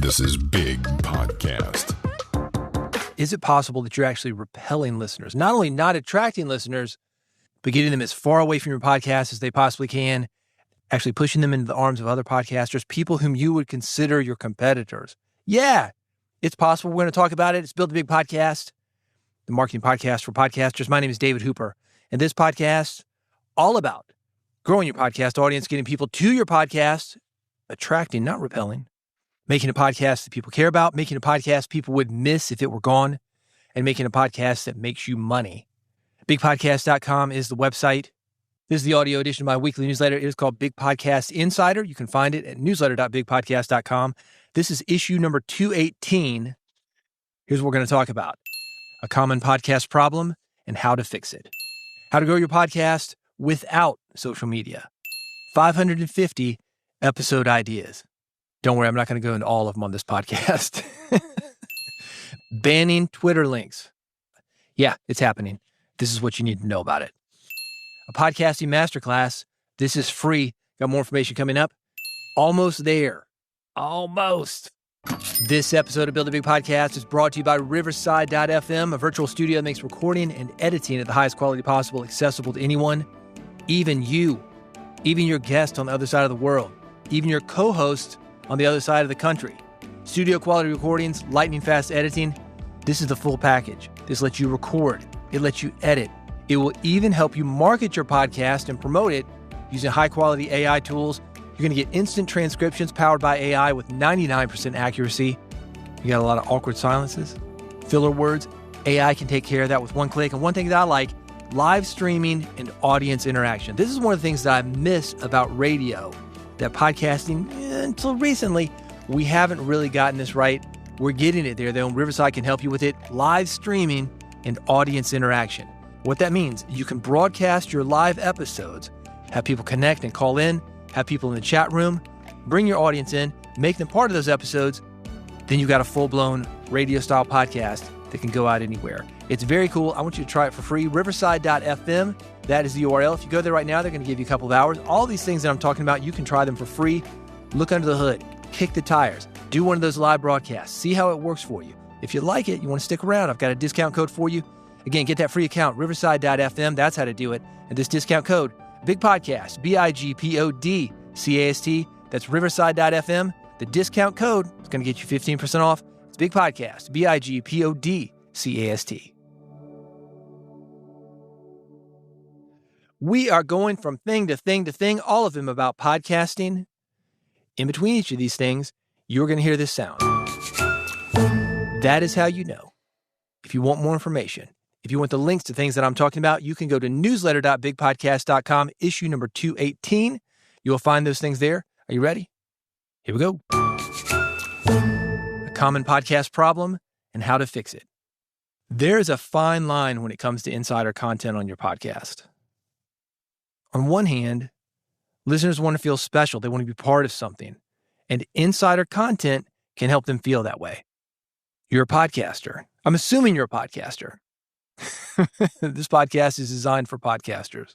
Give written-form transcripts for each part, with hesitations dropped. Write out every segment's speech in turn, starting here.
This is Big Podcast. Is it possible that you're actually repelling listeners? Not only not attracting listeners, but getting them as far away from your podcast as they possibly can, actually pushing them into the arms of other podcasters, people whom you would consider your competitors. Yeah, it's possible. We're going to talk about it. It's Build a Big Podcast, the marketing podcast for podcasters. My name is David Hooper, and this podcast, all about growing your podcast audience, getting people to your podcast, attracting, not repelling, making a podcast that people care about, making a podcast people would miss if it were gone, and making a podcast that makes you money. BigPodcast.com is the website. This is the audio edition of my weekly newsletter. It is called Big Podcast Insider. You can find it at newsletter.bigpodcast.com. This is issue number 218. Here's what we're going to talk about: a common podcast problem and how to fix it. How to grow your podcast without social media. 550 episode ideas. Don't worry, I'm not going to go into all of them on this podcast. Banning Twitter links. Yeah, it's happening. This is what you need to know about it. A podcasting masterclass. This is free. Got more information coming up. Almost there. Almost. This episode of Build a Big Podcast is brought to you by Riverside.fm, a virtual studio that makes recording and editing at the highest quality possible accessible to anyone, even you, even your guest on the other side of the world, even your co-host on the other side of the country. Studio quality recordings, lightning fast editing. This is the full package. This lets you record. It lets you edit. It will even help you market your podcast and promote it using high quality AI tools. You're going to get instant transcriptions powered by AI with 99% accuracy. You got a lot of awkward silences, filler words. AI can take care of that with one click. And one thing that I like, live streaming and audience interaction. This is one of the things that I miss about radio, that podcasting, until recently, we haven't really gotten this right. We're getting it there, though, and Riverside can help you with it. Live streaming and audience interaction. What that means, you can broadcast your live episodes, have people connect and call in, have people in the chat room, bring your audience in, make them part of those episodes. Then you got a full-blown radio-style podcast that can go out anywhere. It's very cool. I want you to try it for free. Riverside.fm. That is the URL. If you go there right now, they're going to give you a couple of hours. All these things that I'm talking about, you can try them for free. Look under the hood. Kick the tires. Do one of those live broadcasts. See how it works for you. If you like it, you want to stick around, I've got a discount code for you. Again, get that free account, riverside.fm. That's how to do it. And this discount code, Big Podcast, BIGPODCAST. That's riverside.fm. The discount code is going to get you 15% off. It's Big Podcast, BIGPODCAST. We are going from thing to thing to thing, all of them about podcasting. In between each of these things, you're going to hear this sound. That is how you know. If you want more information, if you want the links to things that I'm talking about, you can go to newsletter.bigpodcast.com, issue number 218. You'll find those things there. Are you ready? Here we go. A common podcast problem and how to fix it. There is a fine line when it comes to insider content on your podcast. On one hand, listeners want to feel special. They want to be part of something. And insider content can help them feel that way. You're a podcaster. I'm assuming you're a podcaster. This podcast is designed for podcasters.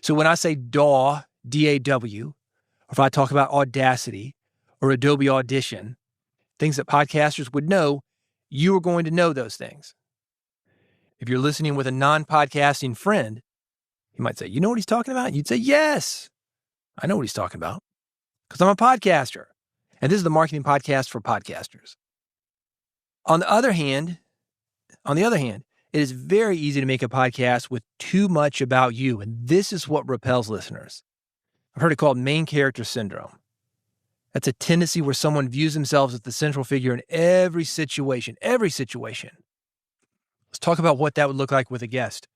So when I say DAW, D-A-W, or if I talk about Audacity or Adobe Audition, things that podcasters would know, you are going to know those things. If you're listening with a non-podcasting friend, he might say, you know what he's talking about? You'd say, yes, I know what he's talking about because I'm a podcaster. And this is the marketing podcast for podcasters. On the other hand, it is very easy to make a podcast with too much about you. And this is what repels listeners. I've heard it called main character syndrome. That's a tendency where someone views themselves as the central figure in every situation. Let's talk about what that would look like with a guest.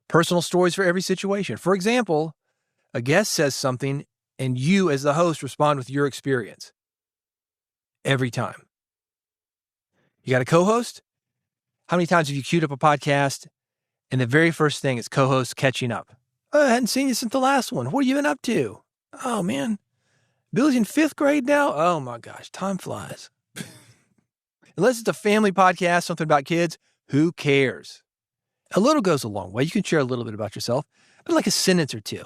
Personal stories for every situation. For example, a guest says something and you as the host respond with your experience. Every time. You got a co-host? How many times have you queued up a podcast and the very first thing is co-host catching up? Oh, I hadn't seen you since the last one. What have you been up to? Oh, man. Billy's in 5th grade now? Oh, my gosh. Time flies. Unless it's a family podcast, something about kids, who cares? A little goes a long way. You can share a little bit about yourself, but like a sentence or two.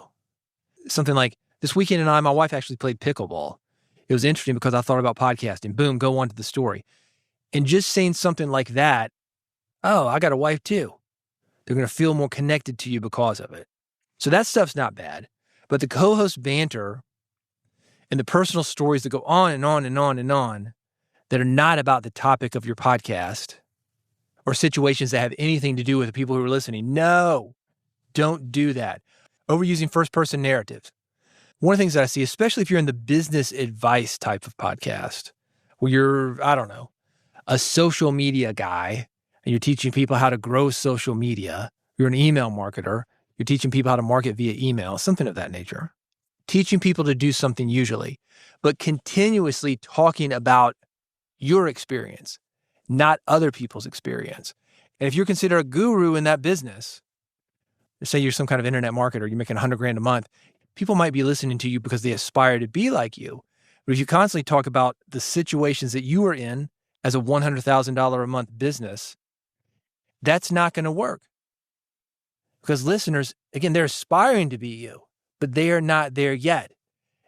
Something like, this weekend my wife actually played pickleball. It It was interesting because I thought about podcasting. Boom, go on to the story. And just saying something like that, oh, I got a wife too. They're going to feel more connected to you because of it. So that stuff's not bad. But the co-host banter and the personal stories that go on and on and on and on that are not about the topic of your podcast or situations that have anything to do with the people who are listening. No, don't do that. Overusing first-person narratives. One of the things that I see, especially if you're in the business advice type of podcast, where you're, I don't know, a social media guy, and you're teaching people how to grow social media. You're an email marketer. You're teaching people how to market via email, something of that nature. Teaching people to do something usually, but continuously talking about your experience, not other people's experience. And if you're considered a guru in that business, say you're some kind of internet marketer, you're making $100,000 a month, people might be listening to you because they aspire to be like you. But if you constantly talk about the situations that you are in as a $100,000 a month business, that's not going to work. Because listeners, again, they're aspiring to be you, but they are not there yet.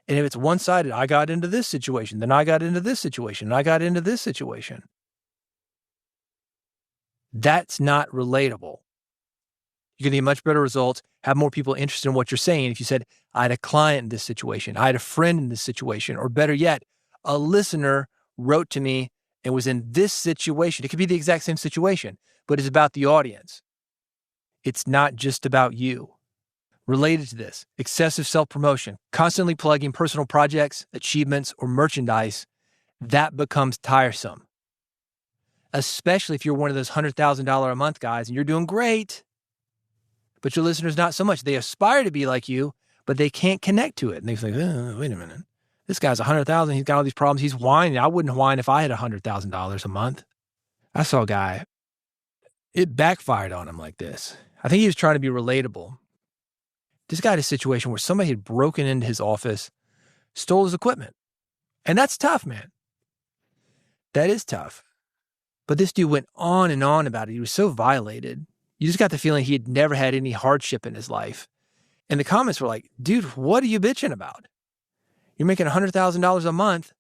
And if it's one-sided, I got into this situation, then I got into this situation, and I got into this situation, that's not relatable. You're going to get much better results, have more people interested in what you're saying. If you said, I had a client in this situation, I had a friend in this situation, or better yet, a listener wrote to me and was in this situation. It could be the exact same situation, but it's about the audience. It's not just about you. Related to this, excessive self-promotion, constantly plugging personal projects, achievements, or merchandise, that becomes tiresome. Especially if you're one of those $100,000 a month guys and you're doing great, but your listeners not so much. They aspire to be like you, but they can't connect to it. And they think, oh, wait a minute. This guy's 100,000. He's got all these problems. He's whining. I wouldn't whine if I had $100,000 a month. I saw a guy. It backfired on him like this. I think he was trying to be relatable. This guy had a situation where somebody had broken into his office, stole his equipment. And that's tough, man. That is tough. But this dude went on and on about it. He was so violated. You just got the feeling he had never had any hardship in his life. And the comments were like, dude, what are you bitching about? You're making $100,000 a month,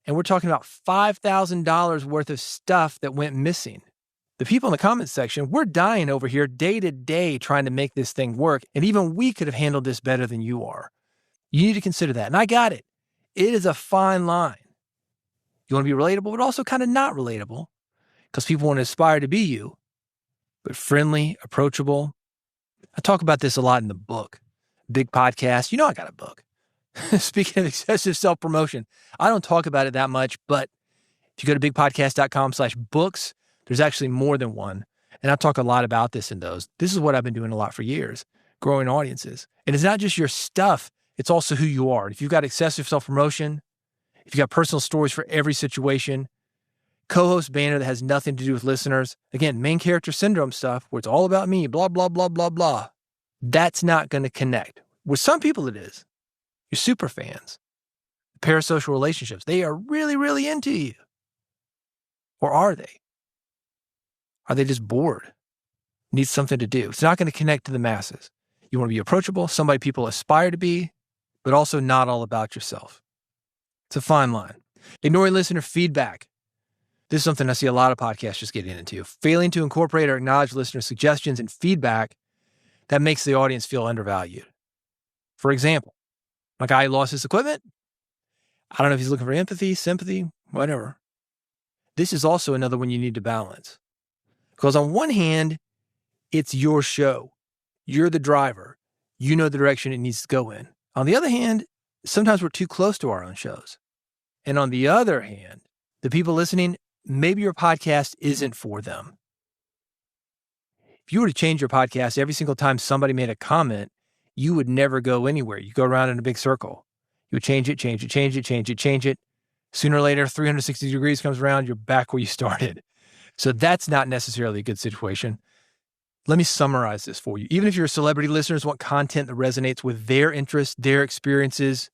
and we're talking about $5,000 worth of stuff that went missing. The people in the comments section, we're dying over here day to day trying to make this thing work, and even we could have handled this better than you are. You need to consider that. And I got it. It is a fine line. You want to be relatable, but also kind of not relatable, because people want to aspire to be you, but friendly, approachable. I talk about this a lot in the book. Big podcast. You know I got a book. Speaking of excessive self-promotion, I don't talk about it that much, but if you go to bigpodcast.com/books, there's actually more than one. And I talk a lot about this in those. This is what I've been doing a lot for years, growing audiences. And it's not just your stuff, it's also who you are. If you've got excessive self-promotion, if you've got personal stories for every situation, co-host banner that has nothing to do with listeners, again, main character syndrome stuff where it's all about me, blah, blah, blah, blah, blah. That's not going to connect. With some people it is. Your super fans, parasocial relationships, they are really, really into you. Or are they? Are they just bored? Need something to do? It's not going to connect to the masses. You want to be approachable, somebody people aspire to be, but also not all about yourself. It's a fine line. Ignoring listener feedback. This is something I see a lot of podcasts just getting into. Failing to incorporate or acknowledge listener suggestions and feedback that makes the audience feel undervalued. For example, my guy lost his equipment. I don't know if he's looking for empathy, sympathy, whatever. This is also another one you need to balance. Because on one hand, it's your show. You're the driver. You know the direction it needs to go in. On the other hand, sometimes we're too close to our own shows. And on the other hand, the people listening, maybe your podcast isn't for them. If you were to change your podcast every single time somebody made a comment, you would never go anywhere. You go around in a big circle. You would change it, change it, change it, change it, change it. Sooner or later, 360 degrees comes around, you're back where you started. So that's not necessarily a good situation. Let me summarize this for you. Even if your celebrity listeners want content that resonates with their interests, their experiences,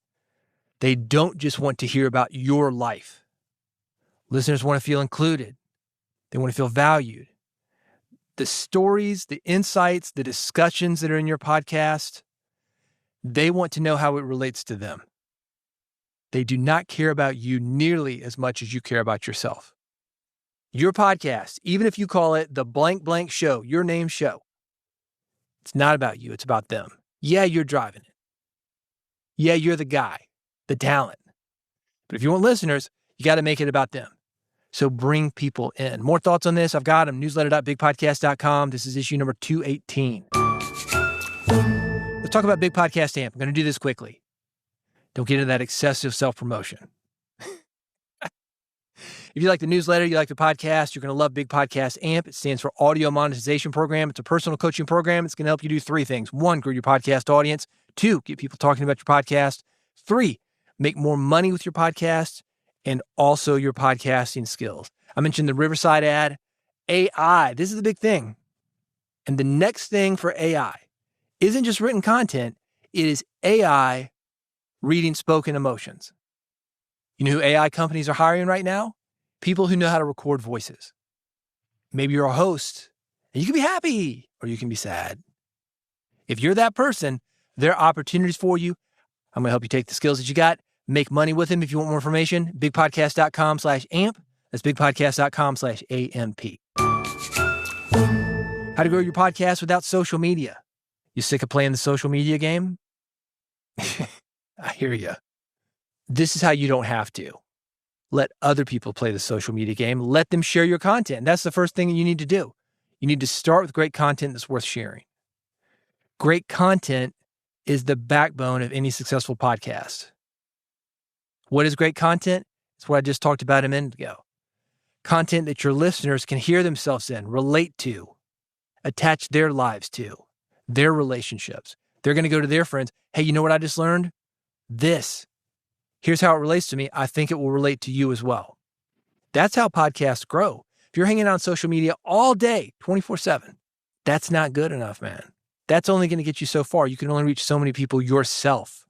they don't just want to hear about your life. Listeners want to feel included. They want to feel valued. The stories, the insights, the discussions that are in your podcast, they want to know how it relates to them. They do not care about you nearly as much as you care about yourself. Your podcast, even if you call it the blank blank show, your name show, it's not about you. It's about them. Yeah, you're driving it. Yeah, you're the guy, the talent. But if you want listeners, you got to make it about them. So bring people in. More thoughts on this, I've got them. Newsletter.bigpodcast.com. This is issue number 218. Let's talk about Big Podcast Amp. I'm going to do this quickly. Don't get into that excessive self-promotion. If you like the newsletter, you like the podcast, you're going to love Big Podcast Amp. It stands for Audio Monetization Program. It's a personal coaching program. It's going to help you do 3 things. 1, grow your podcast audience. 2, get people talking about your podcast. 3, make more money with your podcast and also your podcasting skills. I mentioned the Riverside ad. AI, this is the big thing. And the next thing for AI isn't just written content. It is AI reading spoken emotions. You know who AI companies are hiring right now? People who know how to record voices. Maybe you're a host and you can be happy or you can be sad. If you're that person, there are opportunities for you. I'm going to help you take the skills that you got, make money with them. If you want more information, bigpodcast.com/amp. That's bigpodcast.com/AMP. How to grow your podcast without social media. You sick of playing the social media game? I hear you. This is how you don't have to. Let other people play the social media game. Let them share your content. That's the first thing that you need to do. You need to start with great content that's worth sharing. Great content is the backbone of any successful podcast. What is great content? It's what I just talked about a minute ago. Content that your listeners can hear themselves in, relate to, attach their lives to, their relationships. They're going to go to their friends. Hey, you know what I just learned? This. Here's how it relates to me. I think it will relate to you as well. That's how podcasts grow. If you're hanging out on social media all day, 24/7, that's not good enough, man. That's only going to get you so far. You can only reach so many people yourself.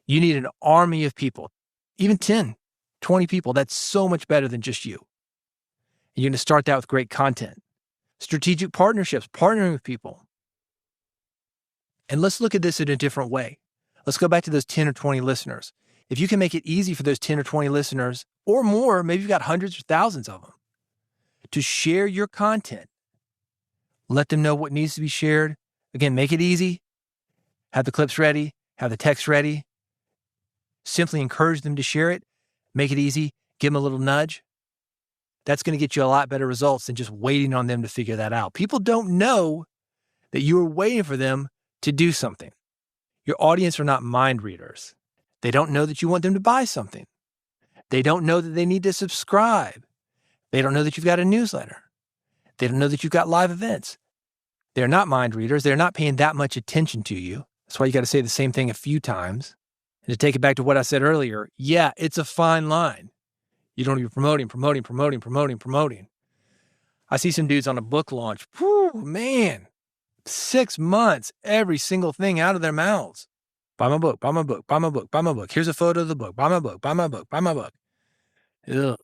You need an army of people, even 10, 20 people. That's so much better than just you. And you're going to start that with great content. Strategic partnerships, partnering with people. And let's look at this in a different way. Let's go back to those 10 or 20 listeners. If you can make it easy for those 10 or 20 listeners or more, maybe you've got hundreds or thousands of them, to share your content, let them know what needs to be shared. Again, make it easy. Have the clips ready. Have the text ready. Simply encourage them to share it. Make it easy. Give them a little nudge. That's going to get you a lot better results than just waiting on them to figure that out. People don't know that you are waiting for them to do something. Your audience are not mind readers. They don't know that you want them to buy something. They don't know that they need to subscribe. They don't know that you've got a newsletter. They don't know that you've got live events. They're not mind readers. They're not paying that much attention to you. That's why you got to say the same thing a few times. And to take it back to what I said earlier, yeah, it's a fine line. You don't be promoting. I see some dudes on a book launch. Whew, man, 6 months, every single thing out of their mouths. Buy my book, buy my book, buy my book, buy my book. Here's a photo of the book. Buy my book, buy my book, buy my book. Ugh.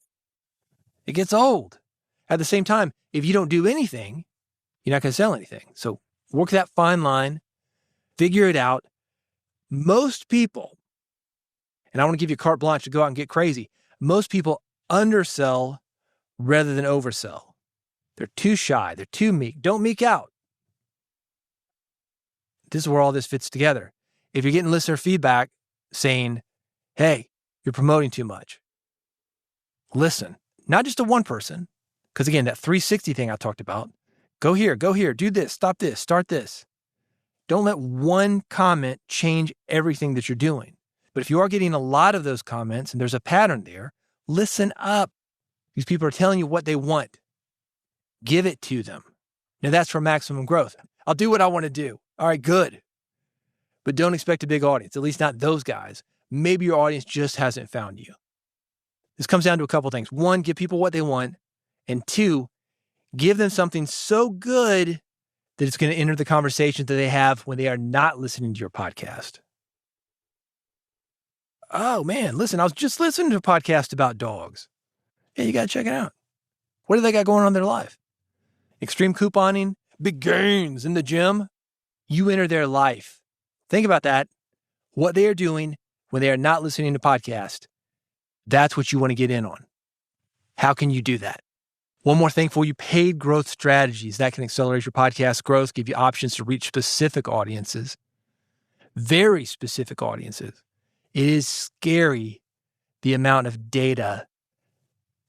It gets old. At the same time, if you don't do anything, you're not going to sell anything. So work that fine line, figure it out. Most people, and I want to give you carte blanche to go out and get crazy, most people undersell rather than oversell. They're too shy. They're too meek. Don't meek out. This is where all this fits together. If you're getting listener feedback saying, hey, you're promoting too much, listen, not just to one person, because again, that 360 thing I talked about, go here, do this, stop this, start this. Don't let one comment change everything that you're doing. But if you are getting a lot of those comments and there's a pattern there, listen up. These people are telling you what they want. Give it to them. Now that's for maximum growth. I'll do what I want to do. All right, good. But don't expect a big audience, at least not those guys. Maybe your audience just hasn't found you. This comes down to a couple things. 1, give people what they want. And 2, give them something so good that it's going to enter the conversations that they have when they are not listening to your podcast. Oh man, listen, I was just listening to a podcast about dogs. Yeah, you got to check it out. What do they got going on in their life? Extreme couponing, big gains in the gym. You enter their life. Think about that. What they are doing when they are not listening to podcasts, that's what you want to get in on. How can you do that? One more thing for you, paid growth strategies. That can accelerate your podcast growth, give you options to reach specific audiences, very specific audiences. It is scary the amount of data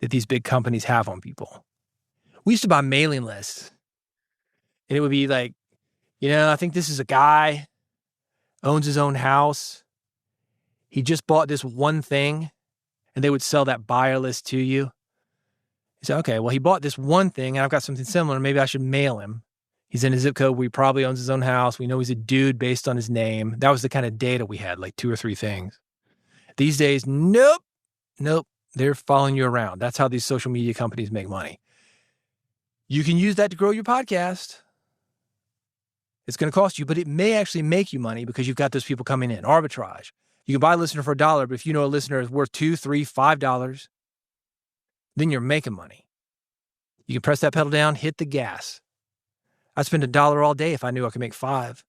that these big companies have on people. We used to buy mailing lists, and it would be like, I think this is a guy, owns his own house. He just bought this one thing, and they would sell that buyer list to you. You say, okay, well, he bought this one thing, and I've got something similar. Maybe I should mail him. He's in a zip code where he probably owns his own house. We know he's a dude based on his name. That was the kind of data we had, like 2 or 3 things. These days, nope. They're following you around. That's how these social media companies make money. You can use that to grow your podcast. It's going to cost you, but it may actually make you money because you've got those people coming in. Arbitrage. You can buy a listener for $1, but if you know a listener is worth $2, $3, $5, then you're making money. You can press that pedal down, hit the gas. I'd spend $1 all day if I knew I could make $5.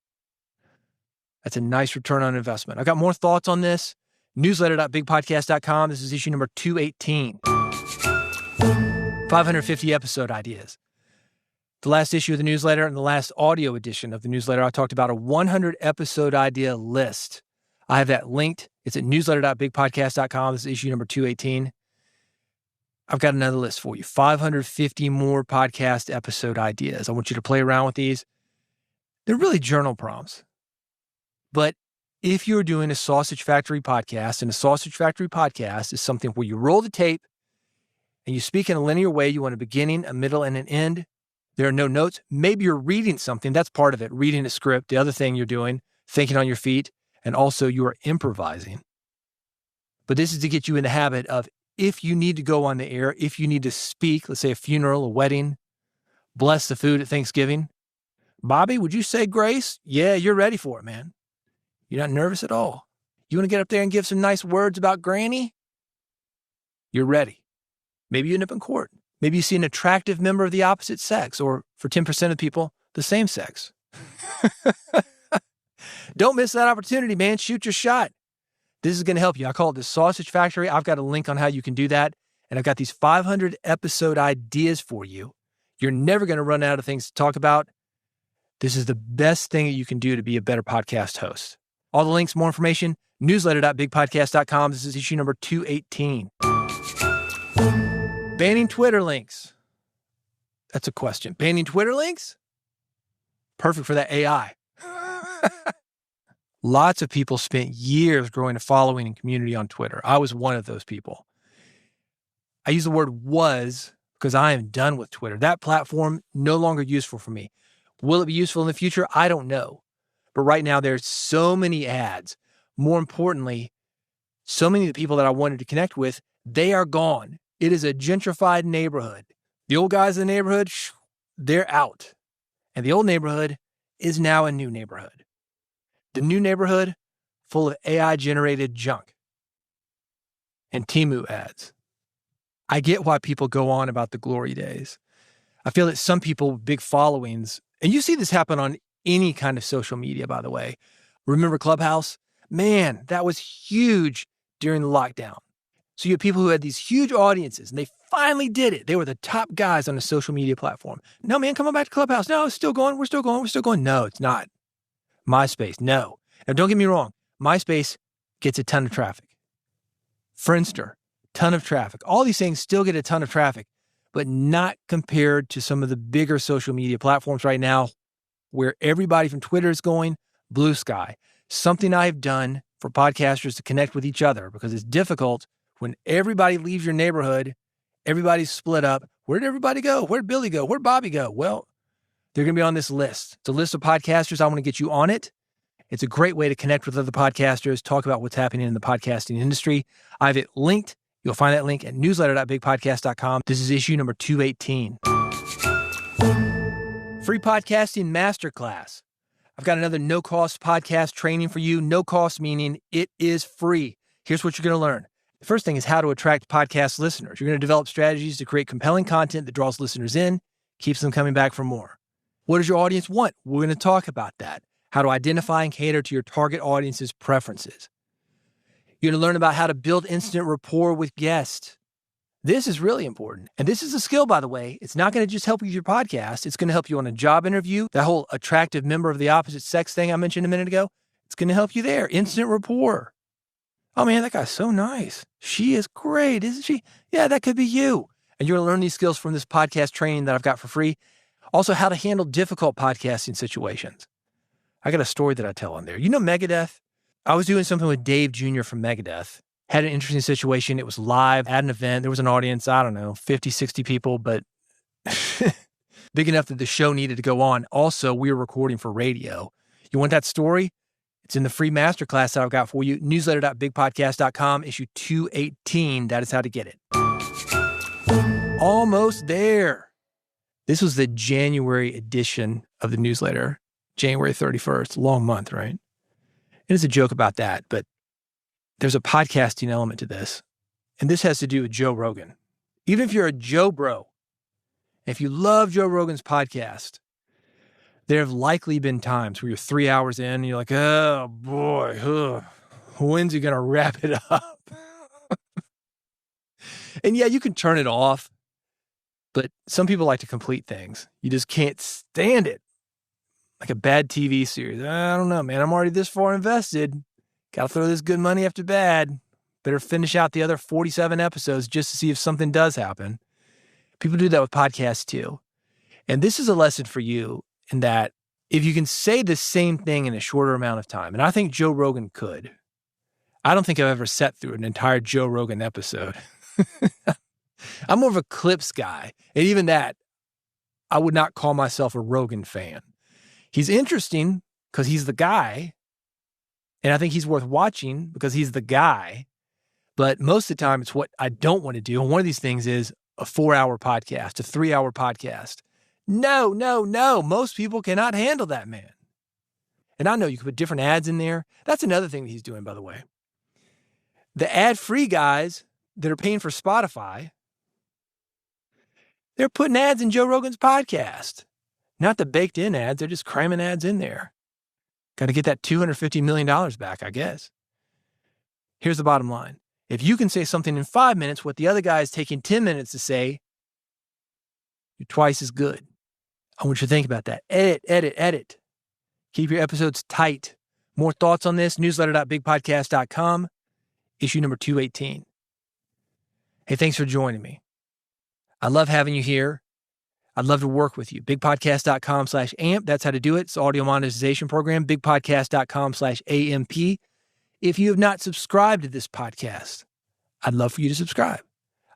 That's a nice return on investment. I've got more thoughts on this. Newsletter.bigpodcast.com. This is issue number 218. 550 episode ideas. The last issue of the newsletter and the last audio edition of the newsletter, I talked about a 100 episode idea list. I have that linked. It's at newsletter.bigpodcast.com. This is issue number 218. I've got another list for you. 550 more podcast episode ideas. I want you to play around with these. They're really journal prompts. But if you're doing a Sausage Factory podcast, and a Sausage Factory podcast is something where you roll the tape and you speak in a linear way, you want a beginning, a middle, and an end. There are no notes. Maybe you're reading something. That's part of it, reading a script. The other thing you're doing, thinking on your feet, and also you are improvising. But this is to get you in the habit of, if you need to go on the air, if you need to speak, let's say a funeral, a wedding, bless the food at Thanksgiving. Bobby, would you say grace? Yeah, you're ready for it, man. You're not nervous at all. You want to get up there and give some nice words about Granny? You're ready. Maybe you end up in court. Maybe you see an attractive member of the opposite sex, or for 10% of people, the same sex. Don't miss that opportunity, man. Shoot your shot. This is going to help you. I call it the Sausage Factory. I've got a link on how you can do that. And I've got these 500 episode ideas for you. You're never going to run out of things to talk about. This is the best thing that you can do to be a better podcast host. All the links, more information, newsletter.bigpodcast.com. This is issue number 218. Banning Twitter links. That's a question. Banning Twitter links? Perfect for that AI. Lots of people spent years growing a following and community on Twitter. I was one of those people. I use the word was because I am done with Twitter. That platform, no longer useful for me. Will it be useful in the future? I don't know. But right now, there's so many ads. More importantly, so many of the people that I wanted to connect with, they are gone. It is a gentrified neighborhood. The old guys in the neighborhood, they're out. And the old neighborhood is now a new neighborhood. The new neighborhood full of AI-generated junk and Temu ads. I get why people go on about the glory days. I feel that some people with big followings, and you see this happen on any kind of social media, by the way. Remember Clubhouse? Man, that was huge during the lockdown. So you have people who had these huge audiences, and they finally did it. They were the top guys on a social media platform. No, man, come on back to Clubhouse. No, it's still going. We're still going. No, it's not. MySpace, no. Now, don't get me wrong. MySpace gets a ton of traffic. Friendster, ton of traffic. All these things still get a ton of traffic, but not compared to some of the bigger social media platforms right now where everybody from Twitter is going, Blue Sky. Something I've done for podcasters to connect with each other because it's difficult when everybody leaves your neighborhood, everybody's split up. Where did everybody go? Where did Billy go? Where did Bobby go? Well, they're going to be on this list. It's a list of podcasters. I want to get you on it. It's a great way to connect with other podcasters, talk about what's happening in the podcasting industry. I have it linked. You'll find that link at newsletter.bigpodcast.com. This is issue number 218. Free Podcasting Masterclass. I've got another no-cost podcast training for you. No cost meaning it is free. Here's what you're going to learn. The first thing is how to attract podcast listeners. You're going to develop strategies to create compelling content that draws listeners in, keeps them coming back for more. What does your audience want? We're going to talk about that. How to identify and cater to your target audience's preferences. You're going to learn about how to build instant rapport with guests. This is really important. And this is a skill, by the way. It's not going to just help you with your podcast. It's going to help you on a job interview. That whole attractive member of the opposite sex thing I mentioned a minute ago, it's going to help you there. Instant rapport. Oh man, that guy's so nice. She is great, isn't she? Yeah, that could be you. And you're going to learn these skills from this podcast training that I've got for free. Also, how to handle difficult podcasting situations. I got a story that I tell on there. You know Megadeth? I was doing something with Dave Jr. from Megadeth. Had an interesting situation. It was live at an event. There was an audience, I don't know, 50, 60 people, but big enough that the show needed to go on. Also, we were recording for radio. You want that story? It's in the free masterclass that I've got for you. Newsletter.bigpodcast.com, issue 218. That is how to get it. Almost there. This was the January edition of the newsletter, January 31st. Long month, right? It is a joke about that, but there's a podcasting element to this. And this has to do with Joe Rogan. Even if you're a Joe bro, if you love Joe Rogan's podcast, there have likely been times where you're 3 hours in and you're like, oh boy, when's he going to wrap it up? And yeah, you can turn it off, but some people like to complete things. You just can't stand it. Like a bad TV series. I don't know, man. I'm already this far invested. Got to throw this good money after bad. Better finish out the other 47 episodes just to see if something does happen. People do that with podcasts too. And this is a lesson for you in that if you can say the same thing in a shorter amount of time, and I think Joe Rogan could. I don't think I've ever sat through an entire Joe Rogan episode. I'm more of a clips guy. And even that, I would not call myself a Rogan fan. He's interesting because he's the guy. And I think he's worth watching because he's the guy. But most of the time, it's what I don't want to do. And one of these things is a 4-hour podcast, a 3-hour podcast. No. Most people cannot handle that, man. And I know you can put different ads in there. That's another thing that he's doing, by the way. The ad-free guys that are paying for Spotify, they're putting ads in Joe Rogan's podcast. Not the baked-in ads. They're just cramming ads in there. Got to get that $250 million back, I guess. Here's the bottom line. If you can say something in 5 minutes, what the other guy is taking 10 minutes to say, you're twice as good. I want you to think about that. Edit. Keep your episodes tight. More thoughts on this, newsletter.bigpodcast.com, issue number 218. Hey, thanks for joining me. I love having you here. I'd love to work with you. Bigpodcast.com/AMP. That's how to do it. It's audio monetization program. Bigpodcast.com/AMP. If you have not subscribed to this podcast, I'd love for you to subscribe.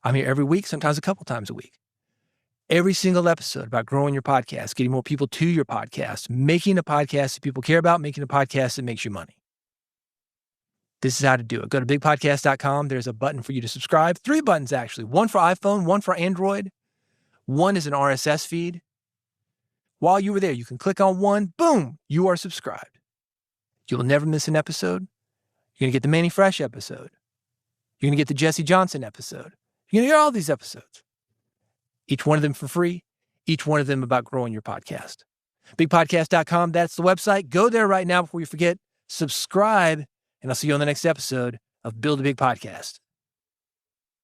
I'm here every week, sometimes a couple times a week. Every single episode about growing your podcast, getting more people to your podcast, making a podcast that people care about, making a podcast that makes you money. This is how to do it. Go to bigpodcast.com. There's a button for you to subscribe. 3 buttons, actually. One for iPhone, one for Android. One is an RSS feed. While you were there, you can click on one. Boom, you are subscribed. You'll never miss an episode. You're going to get the Manny Fresh episode. You're going to get the Jesse Johnson episode. You're going to get all these episodes. Each one of them for free. Each one of them about growing your podcast. Bigpodcast.com, that's the website. Go there right now before you forget. Subscribe, and I'll see you on the next episode of Build a Big Podcast.